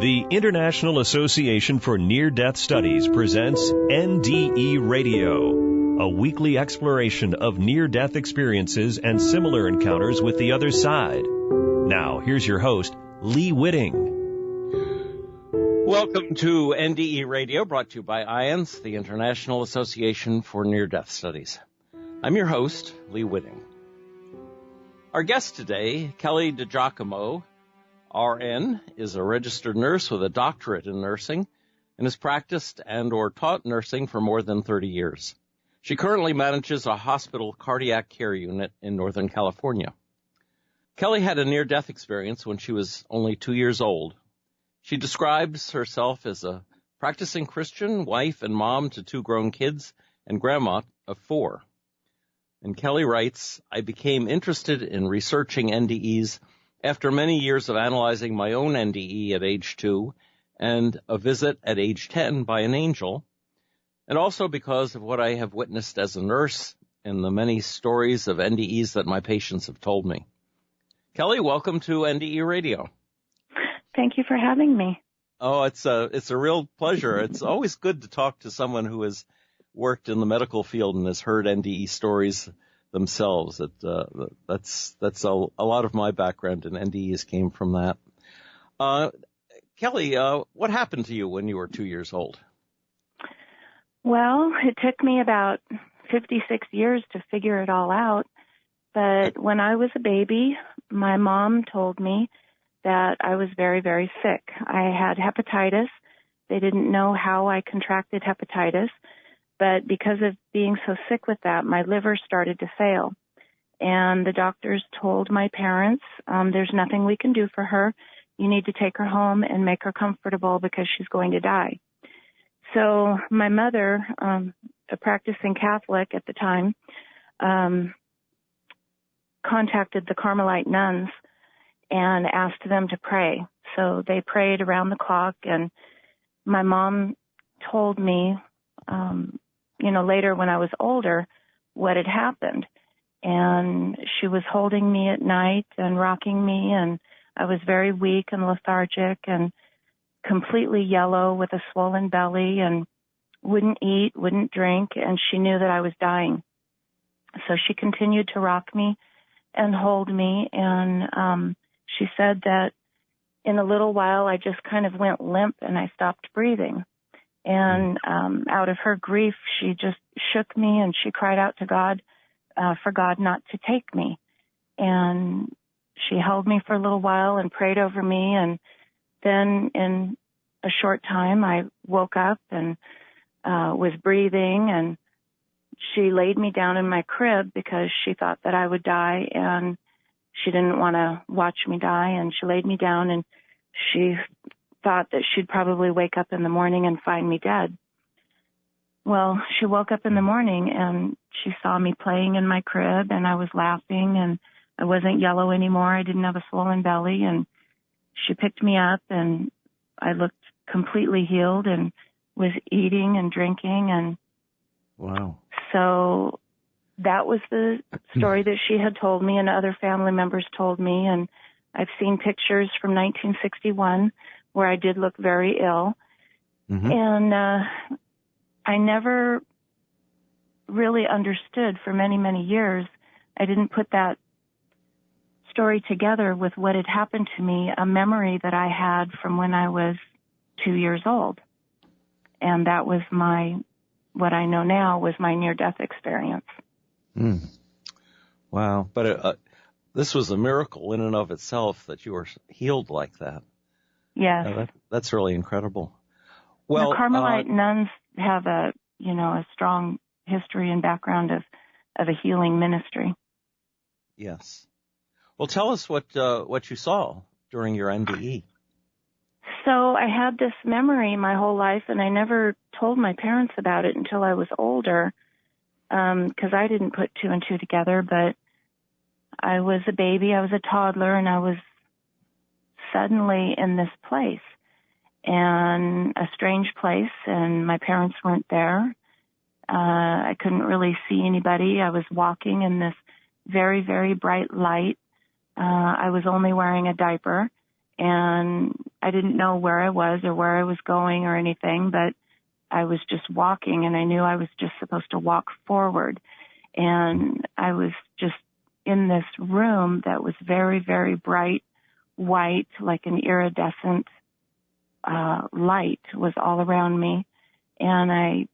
The International Association for Near-Death Studies presents NDE Radio, a weekly exploration of near-death experiences and similar encounters with the other side. Now, here's your host, Lee Witting. Welcome to NDE Radio, brought to you by IANDS, the International Association for Near-Death Studies. I'm your host, Lee Witting. Our guest today, Kelly DiGiocomo, RN, is a registered nurse with a doctorate in nursing and has practiced and or taught nursing for more than 30 years. She currently manages a hospital cardiac care unit in Northern California. Kelly had a near-death experience when she was only 2 years old. She describes herself as a practicing Christian, wife and mom to 2 grown kids, and grandma of 4. And Kelly writes, I became interested in researching NDEs after many years of analyzing my own NDE at age 2 and a visit at age 10 by an angel, and also because of what I have witnessed as a nurse and the many stories of NDEs that my patients have told me. Kelly, welcome to NDE Radio. Thank you for having me. Oh, it's a real pleasure. It's always good to talk to someone who has worked in the medical field and has heard NDE stories themselves. That's a lot of my background in NDEs came from that. Kelly, what happened to you when you were 2 years old? Well, it took me about 56 years to figure it all out. But when I was a baby, my mom told me that I was very, very sick. I had hepatitis. They didn't know how I contracted hepatitis. But because of being so sick with that, my liver started to fail. And the doctors told my parents, there's nothing we can do for her. You need to take her home and make her comfortable because she's going to die. So my mother, a practicing Catholic at the time, contacted the Carmelite nuns and asked them to pray. So they prayed around the clock, and my mom told me, later when I was older, what had happened. And she was holding me at night and rocking me, and I was very weak and lethargic and completely yellow with a swollen belly and wouldn't eat, wouldn't drink, and she knew that I was dying. So she continued to rock me and hold me, and she said that in a little while I just kind of went limp and I stopped breathing. And out of her grief, she just shook me and she cried out to God for God not to take me. And she held me for a little while and prayed over me. And then in a short time, I woke up and was breathing. And she laid me down in my crib because she thought that I would die. And she didn't want to watch me die. And she laid me down, and she thought that she'd probably wake up in the morning and find me dead. Well, she woke up in the morning and she saw me playing in my crib, and I was laughing, and I wasn't yellow anymore. I didn't have a swollen belly, and she picked me up, and I looked completely healed and was eating and drinking. And wow. So that was the story that she had told me and other family members told me. And I've seen pictures from 1961 where I did look very ill. Mm-hmm. And I never really understood for many, many years. I didn't put that story together with what had happened to me, a memory that I had from when I was 2 years old. And that was what I know now was my near-death experience. Mm. Wow. But this was a miracle in and of itself that you were healed like that. Yes. That's really incredible. Well, the Carmelite nuns have a strong history and background of a healing ministry. Yes. Well, tell us what you saw during your NDE. So I had this memory my whole life, and I never told my parents about it until I was older, because I didn't put 2 and 2 together. But I was a baby, I was a toddler, and I was suddenly in this place, and a strange place, and my parents weren't there. I couldn't really see anybody. I was walking in this very, very bright light. I was only wearing a diaper, And I didn't know where I was or where I was going or anything, but I was just walking, and I knew I was just supposed to walk forward. And I was just in this room that was very, very bright white, like an iridescent light was all around me. And I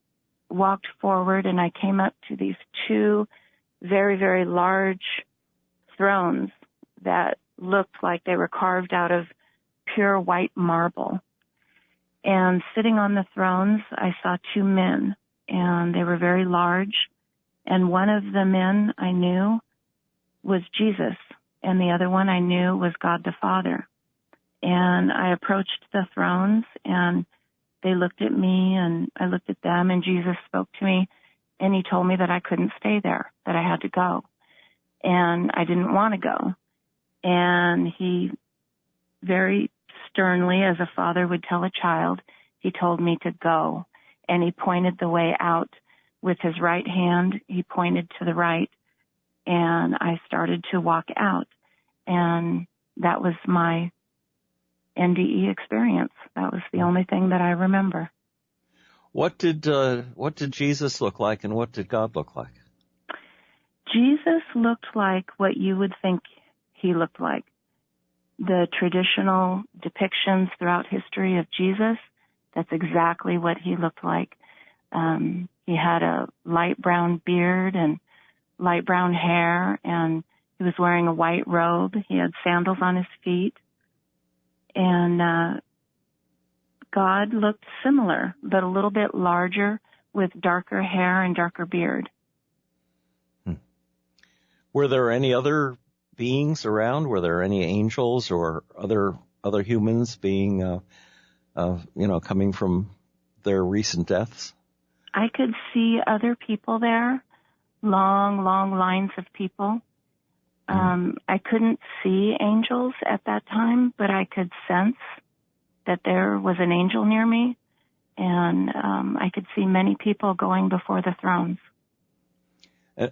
walked forward, and I came up to these two very, very large thrones that looked like they were carved out of pure white marble. And sitting on the thrones, I saw two men, and they were very large. And one of the men I knew was Jesus, and the other one I knew was God the Father. And I approached the thrones, and they looked at me, and I looked at them, and Jesus spoke to me, and he told me that I couldn't stay there, that I had to go. And I didn't want to go. And he very sternly, as a father would tell a child, he told me to go. And he pointed the way out with his right hand. He pointed to the right, and I started to walk out. And that was my NDE experience. That was the only thing that I remember. What did Jesus look like, and what did God look like? Jesus looked like what you would think he looked like. The traditional depictions throughout history of Jesus, that's exactly what he looked like. He had a light brown beard and light brown hair, and he was wearing a white robe. He had sandals on his feet. And God looked similar, but a little bit larger with darker hair and darker beard. Were there any other beings around? Were there any angels or other humans being, coming from their recent deaths? I could see other people there, long, long lines of people. I couldn't see angels at that time, but I could sense that there was an angel near me, and I could see many people going before the thrones.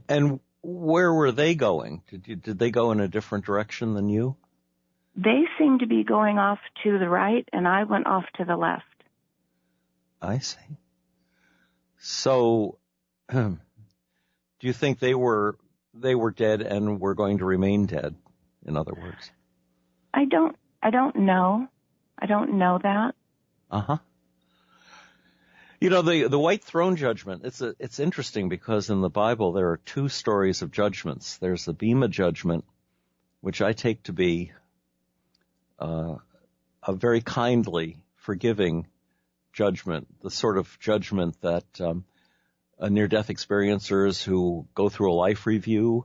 And where were they going? Did they go in a different direction than you? They seemed to be going off to the right, and I went off to the left. I see. So, do you think they were dead and were going to remain dead, in other words? I don't know. I don't know that. Uh-huh. You know, the white throne judgment, it's interesting because in the Bible there are two stories of judgments. There's the Bema judgment, which I take to be a very kindly, forgiving judgment, the sort of judgment that near-death experiencers who go through a life review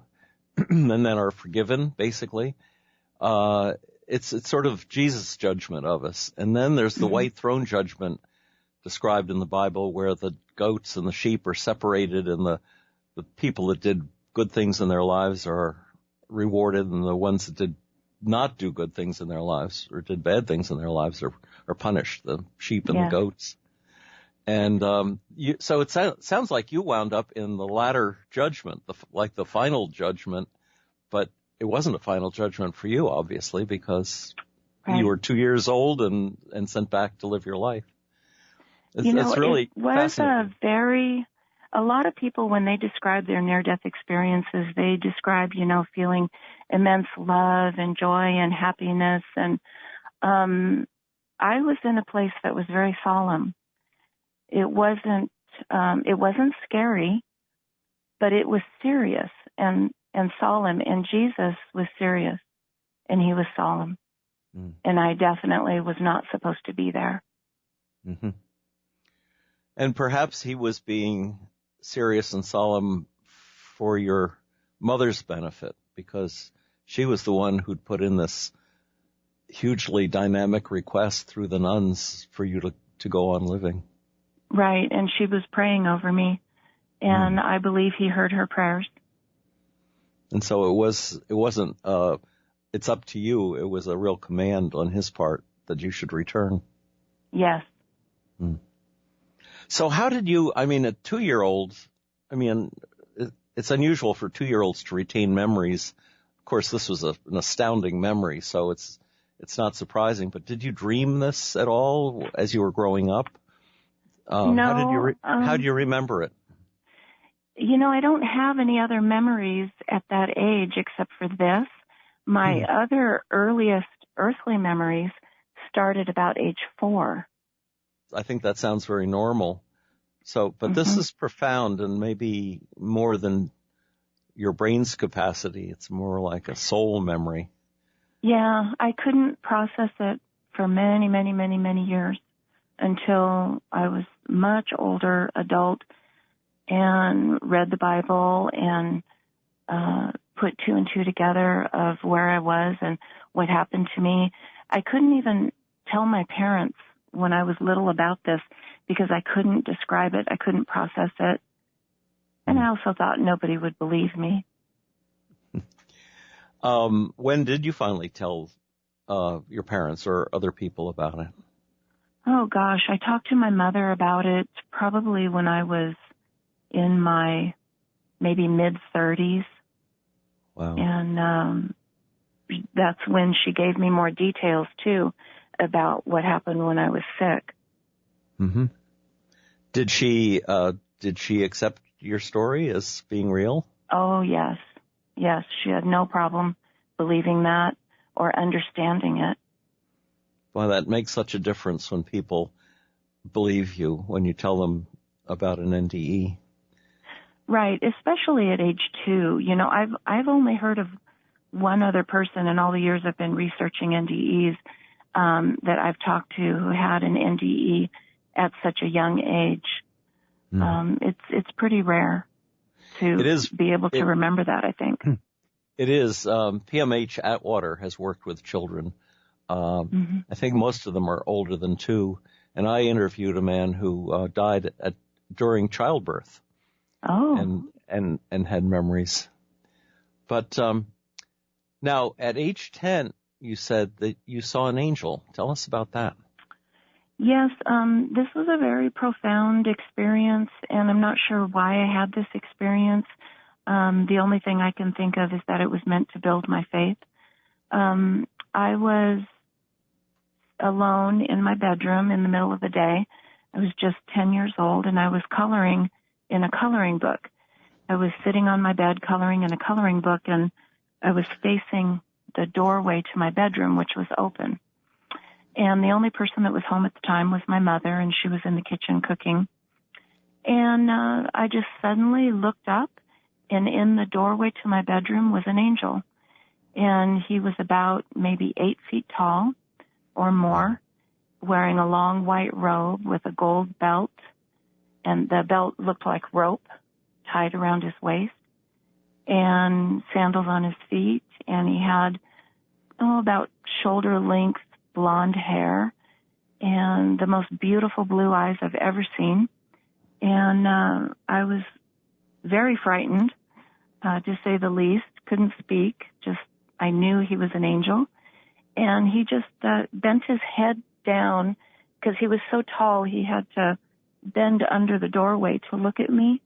and then are forgiven, basically. It's sort of Jesus' judgment of us. And then there's the white throne judgment described in the Bible where the goats and the sheep are separated, and the people that did good things in their lives are rewarded, and the ones that did not do good things in their lives or did bad things in their lives are punished, the sheep and the goats. And so it sounds like you wound up in the latter judgment, like the final judgment, but it wasn't a final judgment for you, obviously, because you were 2 years old and sent back to live your life. It's really fascinating. A lot of people, when they describe their near-death experiences, they describe, feeling immense love and joy and happiness. And I was in a place that was very solemn. It wasn't scary, but it was serious and solemn. And Jesus was serious, and he was solemn. And I definitely was not supposed to be there. Mm-hmm. And perhaps he was being serious and solemn for your mother's benefit, because she was the one who'd put in this hugely dynamic request through the nuns for you to go on living. Right, and she was praying over me, and I believe he heard her prayers. And so it wasn't, it's up to you. It was a real command on his part that you should return. Yes. So how did you, a 2-year-old, it's unusual for 2-year-olds to retain memories. Of course, this was an astounding memory, so it's it's not surprising. But did you dream this at all as you were growing up? No. How do you remember it? I don't have any other memories at that age except for this. My other earliest earthly memories started about age 4. I think that sounds very normal. But this is profound and maybe more than your brain's capacity. It's more like a soul memory. Yeah, I couldn't process it for many, many, many, many years until I was much older, adult, and read the Bible and put 2 and 2 together of where I was and what happened to me. I couldn't even tell my parents when I was little about this because I couldn't describe it. I couldn't process it. And I also thought nobody would believe me. When did you finally tell your parents or other people about it? Oh, gosh, I talked to my mother about it probably when I was in my maybe mid-30s. Wow. And that's when she gave me more details, too, about what happened when I was sick. Mm-hmm. Did she accept your story as being real? Oh, yes. Yes, she had no problem believing that or understanding it. Well, that makes such a difference when people believe you when you tell them about an NDE. Right, especially at age 2. I've only heard of one other person in all the years I've been researching NDEs that I've talked to who had an NDE at such a young age. It's pretty rare to be able to remember that, I think. It is. PMH Atwater has worked with children. I think most of them are older than 2. And I interviewed a man who died during childbirth. Oh. And had memories. But now, at age 10, you said that you saw an angel. Tell us about that. Yes, this was a very profound experience, and I'm not sure why I had this experience. The only thing I can think of is that it was meant to build my faith. I was alone in my bedroom in the middle of the day. I was just 10 years old, and I was coloring in a coloring book. I was sitting on my bed coloring in a coloring book, and I was facing the doorway to my bedroom, which was open. And the only person that was home at the time was my mother, and she was in the kitchen cooking. And I just suddenly looked up, and in the doorway to my bedroom was an angel. And he was about maybe 8 feet tall or more, wearing a long white robe with a gold belt. And the belt looked like rope tied around his waist, and sandals on his feet. And he had, about shoulder-length blonde hair and the most beautiful blue eyes I've ever seen. And I was very frightened, to say the least. Couldn't speak. Just, I knew he was an angel. And he just bent his head down because he was so tall. He had to bend under the doorway to look at me,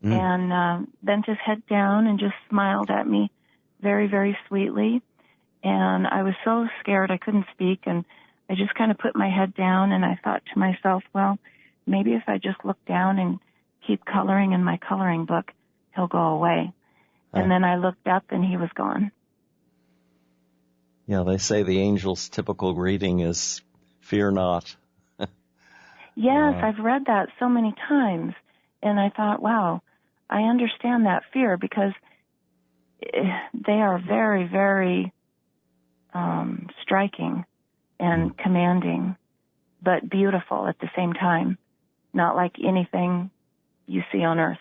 and bent his head down and just smiled at me very, very sweetly. And I was so scared I couldn't speak, and I just kind of put my head down, and I thought to myself, well, maybe if I just look down and keep coloring in my coloring book, he'll go away. And then I looked up, and he was gone. Yeah, they say the angel's typical greeting is, "Fear not." Yes, I've read that so many times, and I thought, wow, I understand that fear because they are very, very striking and commanding, but beautiful at the same time, not like anything you see on earth.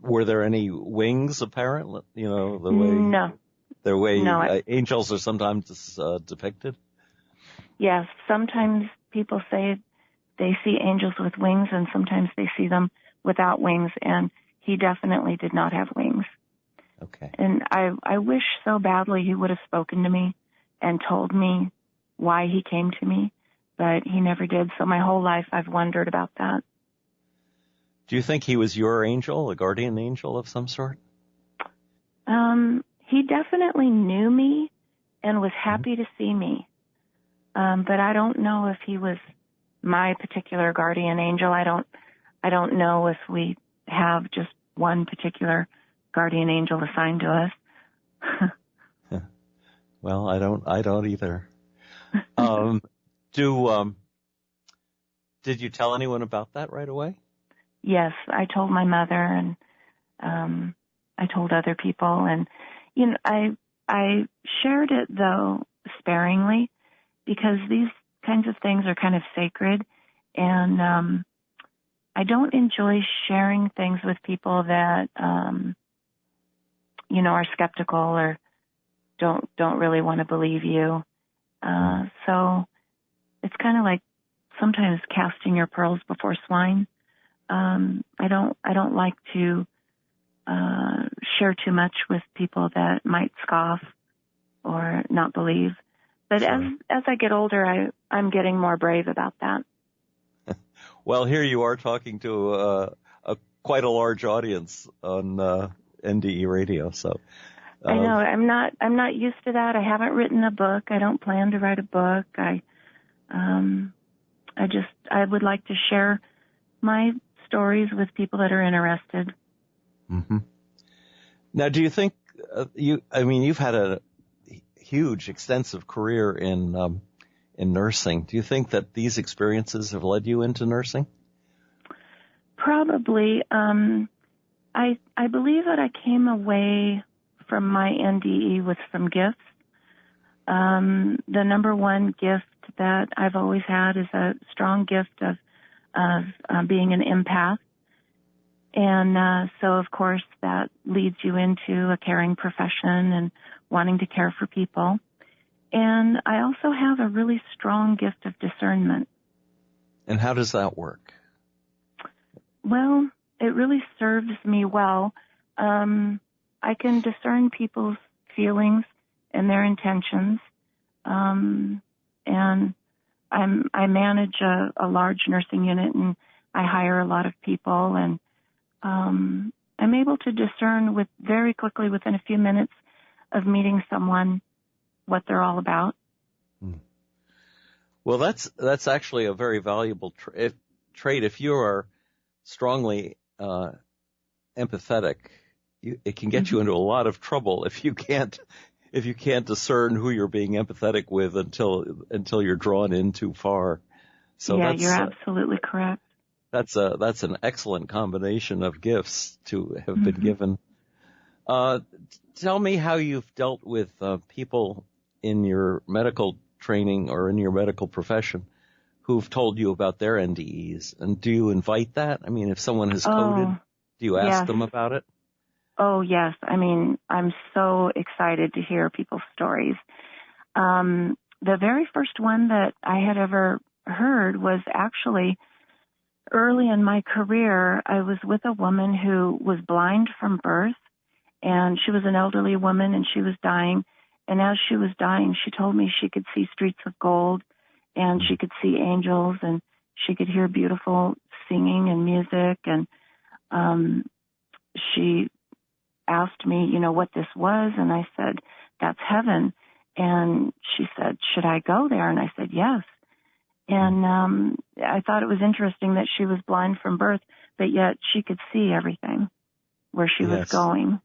Were there any wings apparent? The way No. Angels are sometimes depicted? Yes, sometimes people say they see angels with wings, and sometimes they see them without wings, and he definitely did not have wings. Okay. And I wish so badly he would have spoken to me and told me why he came to me, but he never did. So my whole life I've wondered about that. Do you think he was your angel, a guardian angel of some sort? He definitely knew me and was happy to see me. But I don't know if he was my particular guardian angel. I don't know if we have just one particular guardian angel assigned to us. Well, I don't either. Did you tell anyone about that right away? Yes, I told my mother, and I told other people, and I shared it though sparingly, because these kinds of things are kind of sacred, and I don't enjoy sharing things with people that are skeptical or don't really want to believe you. So it's kind of like sometimes casting your pearls before swine. I don't like to share too much with people that might scoff or not believe. But sure. as I get older, I'm getting more brave about that. Well, here you are talking to quite a large audience on NDE radio. So I know I'm not used to that. I haven't written a book. I don't plan to write a book. I would like to share my stories with people that are interested. Mm-hmm. Now, do you think you've had a huge, extensive career in nursing. Do you think that these experiences have led you into nursing? Probably. I believe that I came away from my NDE with some gifts. The number one gift that I've always had is a strong gift of being an empath. And so, of course, that leads you into a caring profession and wanting to care for people. And I also have a really strong gift of discernment. And how does that work? Well, it really serves me well. I can discern people's feelings and their intentions. And I manage a large nursing unit, and I hire a lot of people, and I'm able to discern very quickly within a few minutes of meeting someone what they're all about. Well, that's actually a very valuable trait. If you are strongly empathetic, it can get you into a lot of trouble if you can't discern who you're being empathetic with until you're drawn in too far. So yeah, you're absolutely correct. That's an excellent combination of gifts to have been given. Tell me how you've dealt with people in your medical training or in your medical profession who've told you about their NDEs. And do you invite that? I mean, if someone has coded, do you ask them about it? Oh, yes. I mean, I'm so excited to hear people's stories. The very first one that I had ever heard was actually early in my career. I was with a woman who was blind from birth, and she was an elderly woman, and she was dying. And as she was dying, she told me she could see streets of gold, and she could see angels, and she could hear beautiful singing and music. And she asked me, what this was, and I said, that's heaven. And she said, should I go there? And I said, yes. And I thought it was interesting that she was blind from birth, but yet she could see everything where she was going.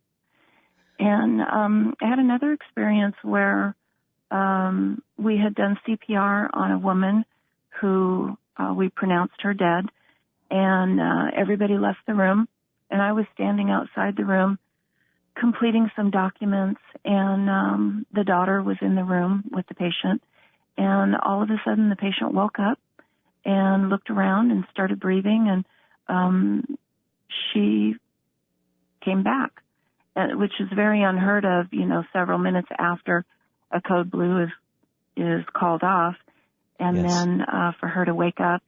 And I had another experience where we had done CPR on a woman who we pronounced her dead, and everybody left the room, and I was standing outside the room completing some documents, and the daughter was in the room with the patient, and all of a sudden the patient woke up and looked around and started breathing, and she came back, which is very unheard of, several minutes after a code blue is called off, and then for her to wake up.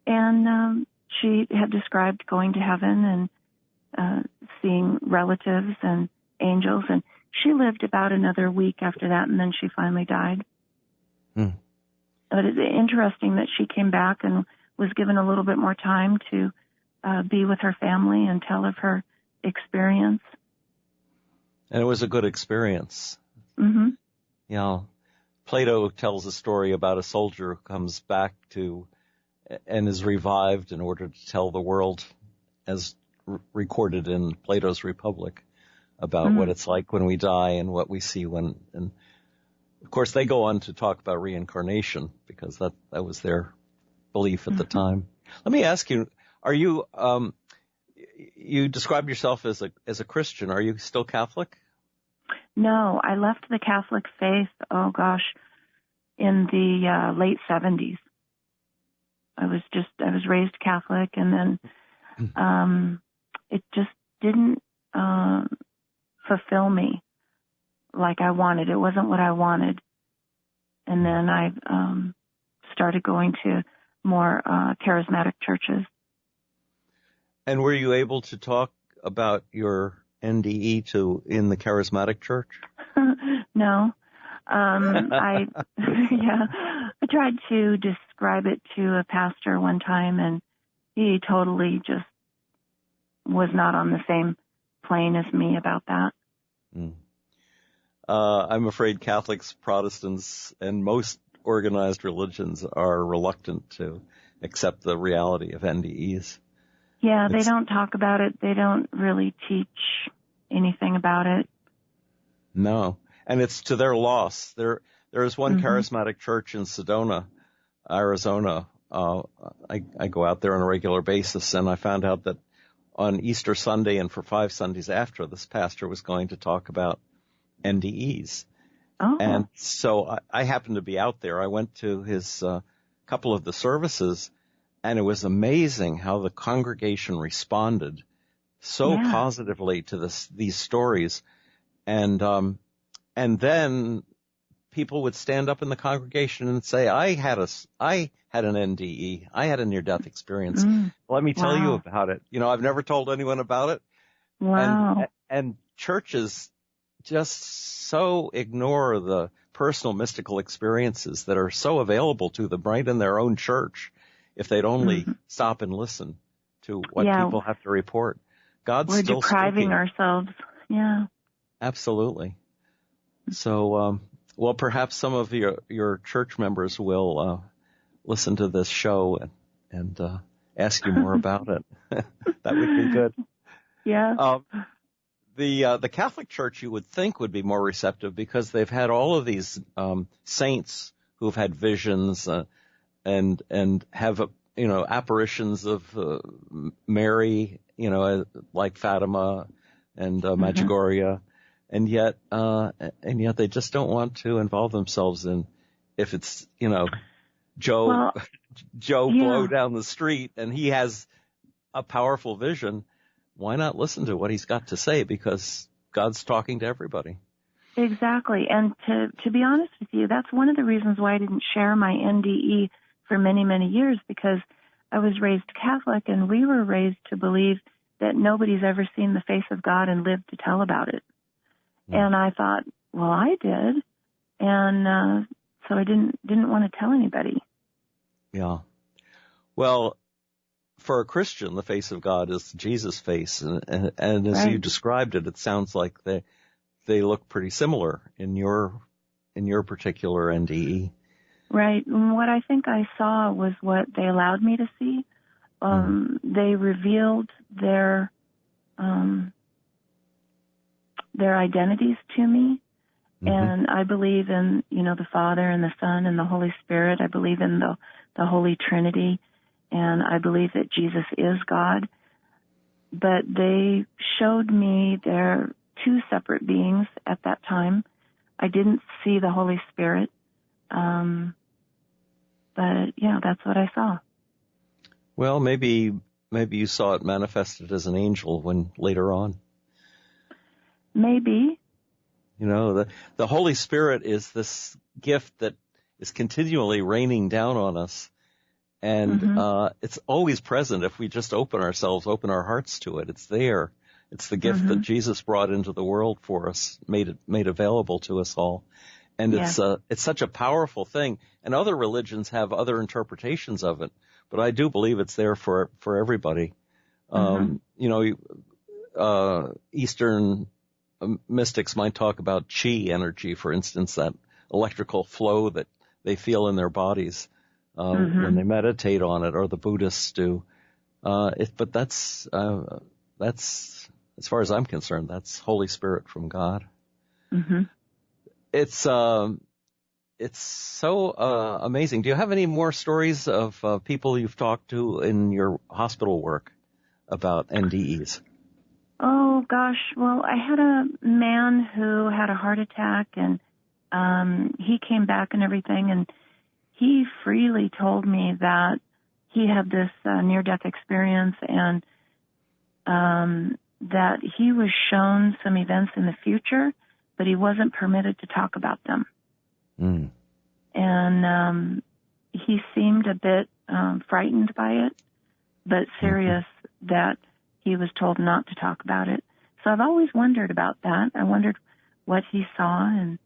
And she had described going to heaven and seeing relatives and angels, and she lived about another week after that, and then she finally died. But it's interesting that she came back and was given a little bit more time to be with her family and tell of her experience. And it was a good experience. Mm-hmm. Yeah. Plato tells a story about a soldier who comes back and is revived in order to tell the world, as recorded in Plato's Republic, about what it's like when we die and what we see when. And of course, they go on to talk about reincarnation because that was their belief at the time. Let me ask you: are you you describe yourself as a Christian? Are you still Catholic? No, I left the Catholic faith, in the late 70s. I was raised Catholic, and then it just didn't fulfill me like I wanted. It wasn't what I wanted. And then I started going to more charismatic churches. And were you able to talk about your NDE in the charismatic church? No. I tried to describe it to a pastor one time, and he totally just was not on the same plane as me about that. I'm afraid Catholics, Protestants, and most organized religions are reluctant to accept the reality of NDEs. Yeah, they don't talk about it. They don't really teach anything about it. No, and it's to their loss. There is one charismatic church in Sedona, Arizona. I go out there on a regular basis, and I found out that on Easter Sunday and for 5 Sundays after, this pastor was going to talk about NDEs. Oh. And so I happened to be out there. I went to his couple of the services, and it was amazing how the congregation responded so positively to these stories. And then people would stand up in the congregation and say, I had an NDE. I had a near-death experience. Let me tell you about it. I've never told anyone about it. Wow. And churches just so ignore the personal mystical experiences that are so available to them right in their own church if they'd only stop and listen to what people have to report. God's still depriving speaking. ourselves. Yeah. Absolutely. So, well, perhaps some of your church members will listen to this show and ask you more about it. That would be good. Yeah. The Catholic Church, you would think, would be more receptive because they've had all of these saints who've had visions and have apparitions of Mary, like Fatima and Medjugorje, and yet they just don't want to involve themselves in if it's Joe Blow down the street and he has a powerful vision. Why not listen to what he's got to say? Because God's talking to everybody. Exactly. And to be honest with you, that's one of the reasons why I didn't share my NDE for many, many years, because I was raised Catholic and we were raised to believe that nobody's ever seen the face of God and lived to tell about it. And I thought, well, I did. And so I didn't want to tell anybody. Yeah. Well, for a Christian, the face of God is Jesus' face, and as you described it, it sounds like they look pretty similar in your particular NDE. Right. And what I think I saw was what they allowed me to see. They revealed their identities to me, and I believe in the Father and the Son and the Holy Spirit. I believe in the Holy Trinity. And I believe that Jesus is God. But they showed me they're two separate beings at that time. I didn't see the Holy Spirit. But that's what I saw. Well, maybe you saw it manifested as an angel when later on. Maybe. The Holy Spirit is this gift that is continually raining down on us. And it's always present if we just open our hearts to it. It's there. It's the gift that Jesus brought into the world for us, made available to us all. And it's such a powerful thing. And other religions have other interpretations of it, but I do believe it's there for everybody. Eastern mystics might talk about chi energy, for instance, that electrical flow that they feel in their bodies when they meditate on it, or the Buddhists do. But that's as far as I'm concerned, that's Holy Spirit from God. Mm-hmm. It's so amazing. Do you have any more stories of people you've talked to in your hospital work about NDEs? Oh, gosh. Well, I had a man who had a heart attack, and he came back and everything, and he freely told me that he had this near-death experience, and that he was shown some events in the future, but he wasn't permitted to talk about them. Mm. And he seemed a bit frightened by it, but serious that he was told not to talk about it. So I've always wondered about that. I wondered what he saw. And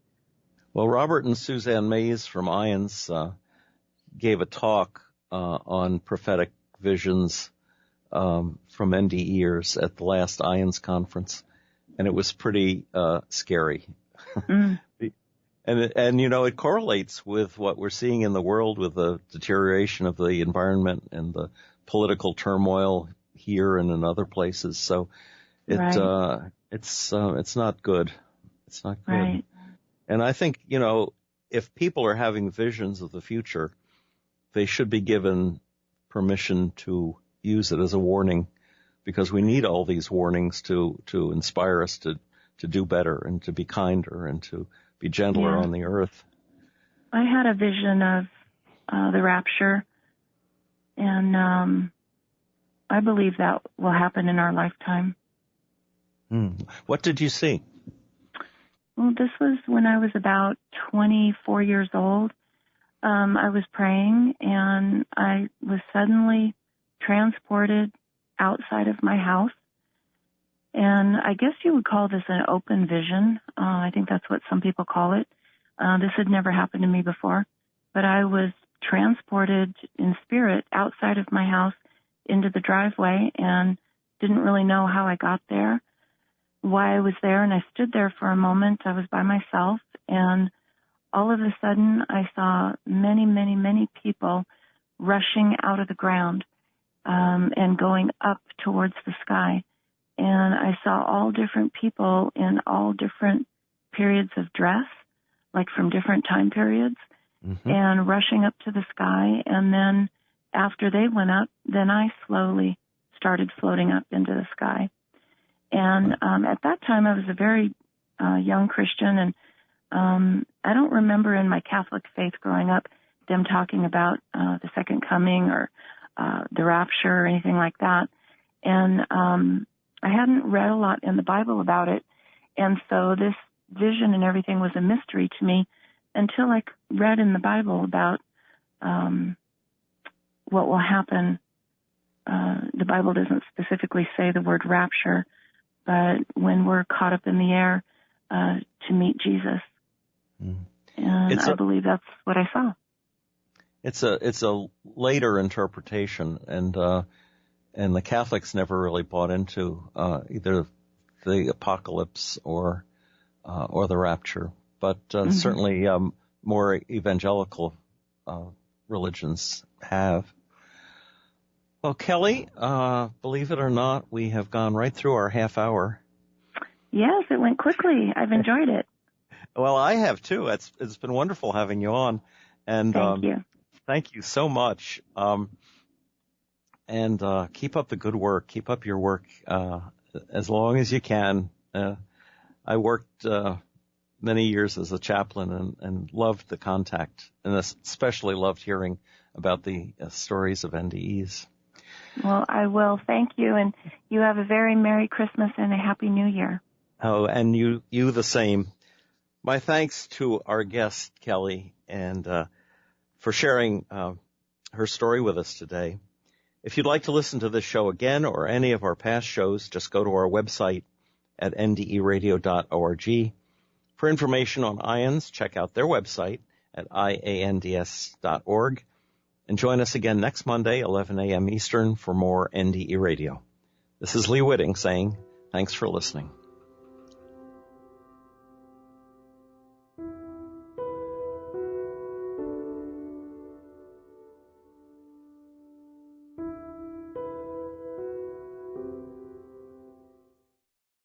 well, Robert and Suzanne Mays from IANDS gave a talk on prophetic visions from NDEers at the last IANDS conference, and it was pretty scary. Mm. And you know, it correlates with what we're seeing in the world with the deterioration of the environment and the political turmoil here and in other places. So it's not good. It's not good. Right. And I think, you know, if people are having visions of the future, they should be given permission to use it as a warning, because we need all these warnings to inspire us to do better and to be kinder and to be gentler on the earth. I had a vision of the rapture, and I believe that will happen in our lifetime. What did you see? Well, this was when I was about 24 years old. I was praying, and I was suddenly transported outside of my house. And I guess you would call this an open vision. I think that's what some people call it. This had never happened to me before. But I was transported in spirit outside of my house into the driveway and didn't really know how I got there, why I was there. And I stood there for a moment. I was by myself. And all of a sudden, I saw many, many, many people rushing out of the ground and going up towards the sky. And I saw all different people in all different periods of dress, like from different time periods, and rushing up to the sky. And then after they went up, then I slowly started floating up into the sky. And at that time, I was a very young Christian, and I don't remember in my Catholic faith growing up them talking about the second coming or the rapture or anything like that. And I hadn't read a lot in the Bible about it, and so this vision and everything was a mystery to me until I read in the Bible about what will happen. The Bible doesn't specifically say the word rapture, but when we're caught up in the air to meet Jesus. And I believe that's what I saw. It's a later interpretation, and the Catholics never really bought into either the apocalypse or the rapture, but certainly more evangelical religions have. Well, Kelly, believe it or not, we have gone right through our half hour. Yes, it went quickly. I've enjoyed it. Well, I have too. It's been wonderful having you on, and thank you. Thank you so much. And keep up the good work. Keep up your work as long as you can. I worked many years as a chaplain and loved the contact, and especially loved hearing about the stories of NDEs. Well, I will. Thank you, and you have a very Merry Christmas and a Happy New Year. Oh, and you the same. My thanks to our guest, Kelly, and for sharing her story with us today. If you'd like to listen to this show again or any of our past shows, just go to our website at nderadio.org. For information on IANDS, check out their website at IANDS.org. And join us again next Monday, 11 a.m. Eastern, for more NDE Radio. This is Lee Witting saying thanks for listening.